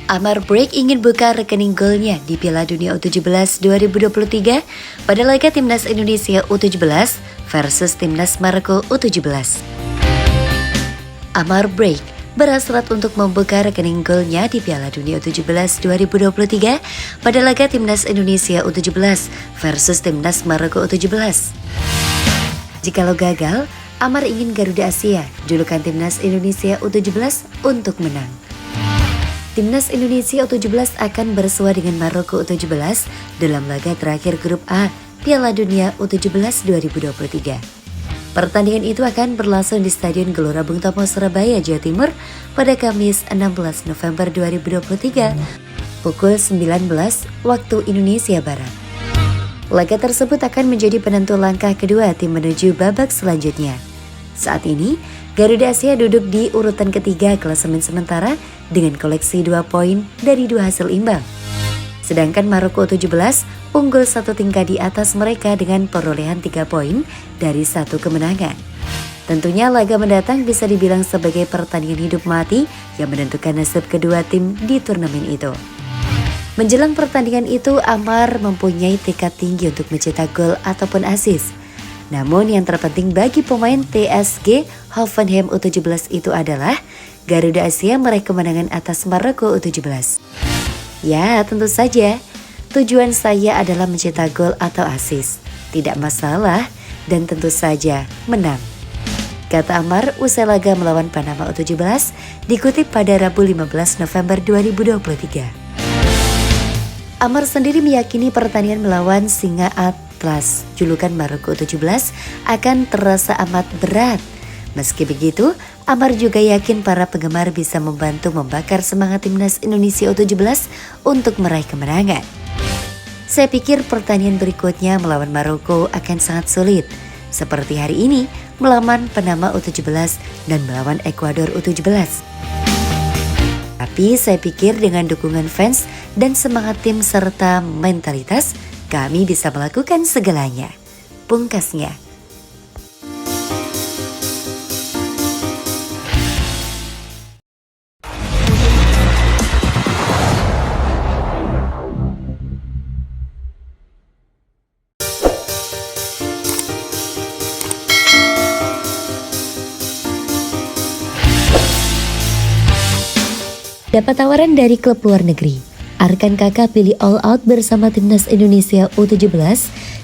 Amar Break ingin buka rekening golnya di Piala Dunia U17 2023 pada laga Timnas Indonesia U17 versus Timnas Maroko U17. Amar Break berhasrat untuk membuka rekening golnya di Piala Dunia U17 2023 pada laga Timnas Indonesia U17 versus Timnas Maroko U17. Jikalau gagal, Amar ingin Garuda Asia, julukan Timnas Indonesia U17, untuk menang. Timnas Indonesia U17 akan bersua dengan Maroko U17 dalam laga terakhir grup A Piala Dunia U17 2023. Pertandingan itu akan berlangsung di Stadion Gelora Bung Tomo, Surabaya, Jawa Timur pada Kamis 16 November 2023 pukul 19 waktu Indonesia Barat. Laga tersebut akan menjadi penentu langkah kedua tim menuju babak selanjutnya. Saat ini, Garuda Asia duduk di urutan ketiga klasemen sementara dengan koleksi 2 poin dari 2 hasil imbang. Sedangkan Maroko U17 unggul 1 tingkat di atas mereka dengan perolehan 3 poin dari 1 kemenangan. Tentunya laga mendatang bisa dibilang sebagai pertandingan hidup mati yang menentukan nasib kedua tim di turnamen itu. Menjelang pertandingan itu, Amar mempunyai tekad tinggi untuk mencetak gol ataupun assist. Namun yang terpenting bagi pemain TSG Hoffenheim U17 itu adalah Garuda Asia meraih kemenangan atas Maroko U17. Ya, tentu saja tujuan saya adalah mencetak gol atau assist. Tidak masalah dan tentu saja menang, kata Amar usai laga melawan Panama U17 dikutip pada Rabu 15 November 2023. Amar sendiri meyakini pertandingan melawan Singa Atlas, julukan Maroko U17, akan terasa amat berat. Meski begitu, Amar juga yakin para penggemar bisa membantu membakar semangat Timnas Indonesia U17 untuk meraih kemenangan. Saya pikir pertandingan berikutnya melawan Maroko akan sangat sulit, seperti hari ini melawan Panama U17 dan melawan Ekuador U17. Tapi saya pikir dengan dukungan fans dan semangat tim serta mentalitas, kami bisa melakukan segalanya, pungkasnya. Dapat tawaran dari klub luar negeri, Arkan Kakak pilih all out bersama Timnas Indonesia U17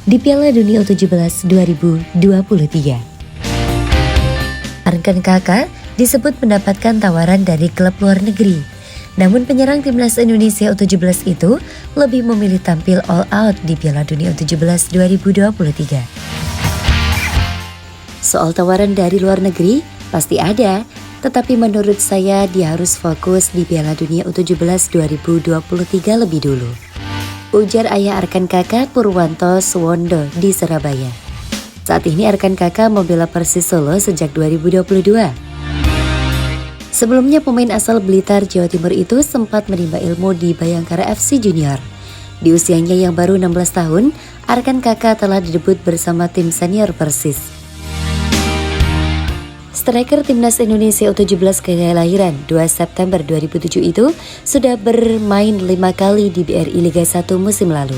di Piala Dunia U17 2023. Arkan Kakak disebut mendapatkan tawaran dari klub luar negeri. Namun penyerang Timnas Indonesia U17 itu lebih memilih tampil all out di Piala Dunia U17 2023. Soal tawaran dari luar negeri pasti ada, tetapi menurut saya dia harus fokus di Piala Dunia U17 2023 lebih dulu, ujar ayah Arkan Kakak Purwanto Suwondo di Surabaya. Saat ini Arkan Kakak membela Persis Solo sejak 2022. Sebelumnya pemain asal Blitar, Jawa Timur itu sempat menimba ilmu di Bayangkara FC Junior. Di usianya yang baru 16 tahun, Arkan Kakak telah didebut bersama tim senior Persis. Striker Timnas Indonesia U17 kelahiran 2 September 2007 itu sudah bermain 5 kali di BRI Liga 1 musim lalu.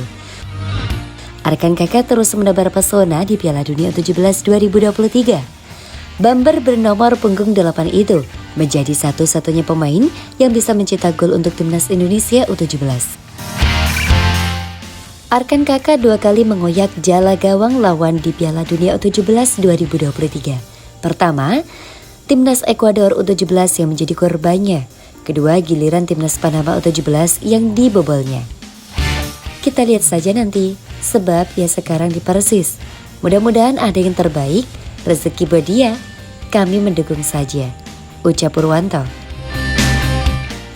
Arkan Kakak terus menebar pesona di Piala Dunia U17 2023. Bamber bernomor punggung 8 itu menjadi satu-satunya pemain yang bisa mencetak gol untuk Timnas Indonesia U17. Arkan Kakak 2 kali mengoyak jala gawang lawan di Piala Dunia U17 2023. Pertama, Timnas Ekuador U17 yang menjadi korbannya. Kedua, giliran Timnas Panama U17 yang dibobolnya. Kita lihat saja nanti, sebab ya sekarang di Persis. Mudah-mudahan ada yang terbaik, rezeki buat dia. Kami mendukung saja, ucap Purwanto.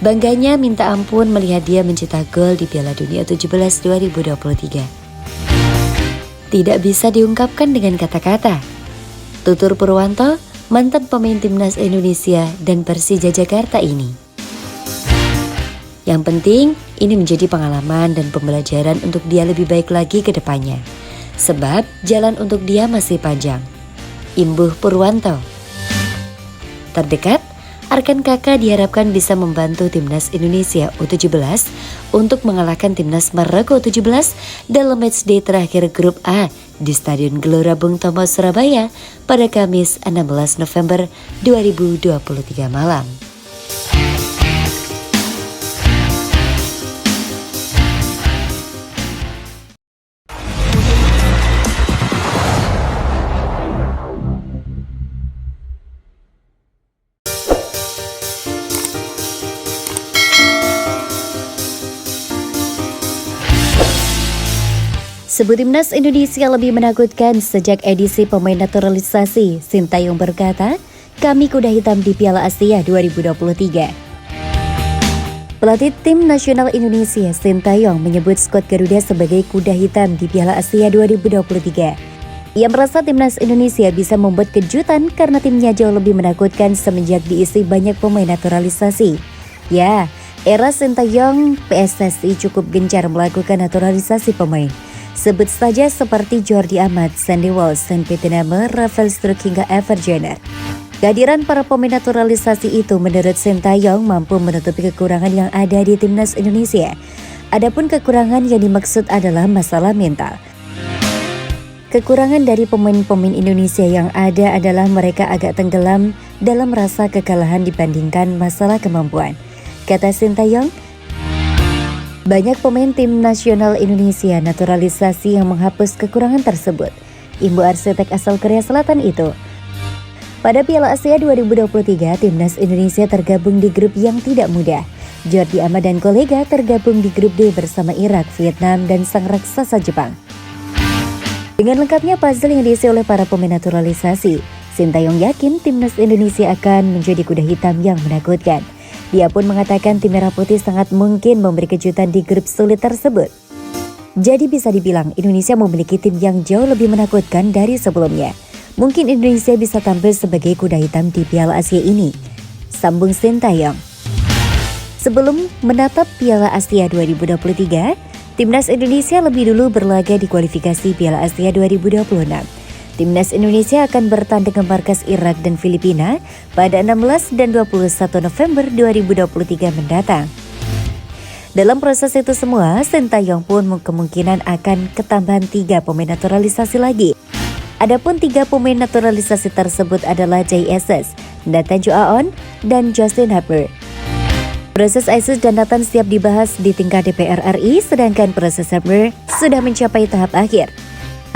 Bangganya minta ampun melihat dia mencetak gol di Piala Dunia U17 2023. Tidak bisa diungkapkan dengan kata-kata, tutur Purwanto, mantan pemain Timnas Indonesia dan Persija Jakarta ini. Yang penting, ini menjadi pengalaman dan pembelajaran untuk dia lebih baik lagi ke depannya. Sebab jalan untuk dia masih panjang, imbuh Purwanto. Terdekat, Arkan Kakak diharapkan bisa membantu timnas Indonesia U17 untuk mengalahkan timnas Maroko U17 dalam matchday terakhir grup A di Stadion Gelora Bung Tomo, Surabaya pada Kamis 16 November 2023 malam. Sebut timnas Indonesia lebih menakutkan sejak edisi pemain naturalisasi. Sintayong berkata, "Kami kuda hitam di Piala Asia 2023." Pelatih tim nasional Indonesia, Sintayong, menyebut skuad Garuda sebagai kuda hitam di Piala Asia 2023. Ia merasa timnas Indonesia bisa membuat kejutan karena timnya jauh lebih menakutkan semenjak diisi banyak pemain naturalisasi. Ya, era Sintayong, PSSI cukup gencar melakukan naturalisasi pemain. Sebut saja seperti Jordi Amat, Sandy Walsh, Pieter Name, Rafael Struijk hingga Ever Jenner. Kehadiran para pemain naturalisasi itu menurut Sintayong mampu menutupi kekurangan yang ada di timnas Indonesia. Adapun kekurangan yang dimaksud adalah masalah mental. Kekurangan dari pemain-pemain Indonesia yang ada adalah mereka agak tenggelam dalam rasa kekalahan dibandingkan masalah kemampuan. Kata Sintayong, banyak pemain tim nasional Indonesia naturalisasi yang menghapus kekurangan tersebut. Imbu arsitek asal Korea Selatan itu. Pada Piala Asia 2023, timnas Indonesia tergabung di grup yang tidak mudah. Jordi Amat dan kolega tergabung di grup D bersama Irak, Vietnam, dan sang raksasa Jepang. Dengan lengkapnya puzzle yang diisi oleh para pemain naturalisasi, Sintayong yakin timnas Indonesia akan menjadi kuda hitam yang menakutkan. Dia pun mengatakan tim Merah Putih sangat mungkin memberi kejutan di grup sulit tersebut. Jadi bisa dibilang Indonesia memiliki tim yang jauh lebih menakutkan dari sebelumnya. Mungkin Indonesia bisa tampil sebagai kuda hitam di Piala Asia ini, sambung Sintayong. Sebelum menatap Piala Asia 2023, timnas Indonesia lebih dulu berlaga di kualifikasi Piala Asia 2026. Timnas Indonesia akan bertanding ke markas Irak dan Filipina pada 16 dan 21 November 2023 mendatang. Dalam proses itu semua, Sintayong pun kemungkinan akan ketambahan 3 pemain naturalisasi lagi. Adapun 3 pemain naturalisasi tersebut adalah JSS, Nathan Joaon, dan Justin Happer. Proses ISIS dan Nathan siap dibahas di tingkat DPR RI, sedangkan proses Happer sudah mencapai tahap akhir.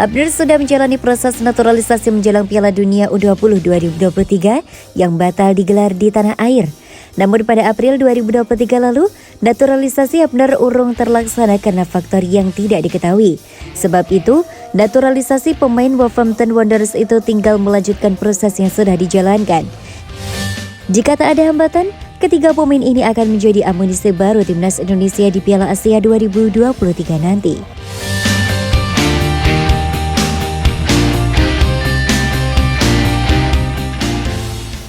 Abner sudah menjalani proses naturalisasi menjelang Piala Dunia U20 2023 yang batal digelar di tanah air. Namun pada April 2023 lalu, naturalisasi Abner urung terlaksana karena faktor yang tidak diketahui. Sebab itu, naturalisasi pemain Wolverhampton Wanderers itu tinggal melanjutkan proses yang sudah dijalankan. Jika tak ada hambatan, ketiga pemain ini akan menjadi amunisi baru timnas Indonesia di Piala Asia 2023 nanti.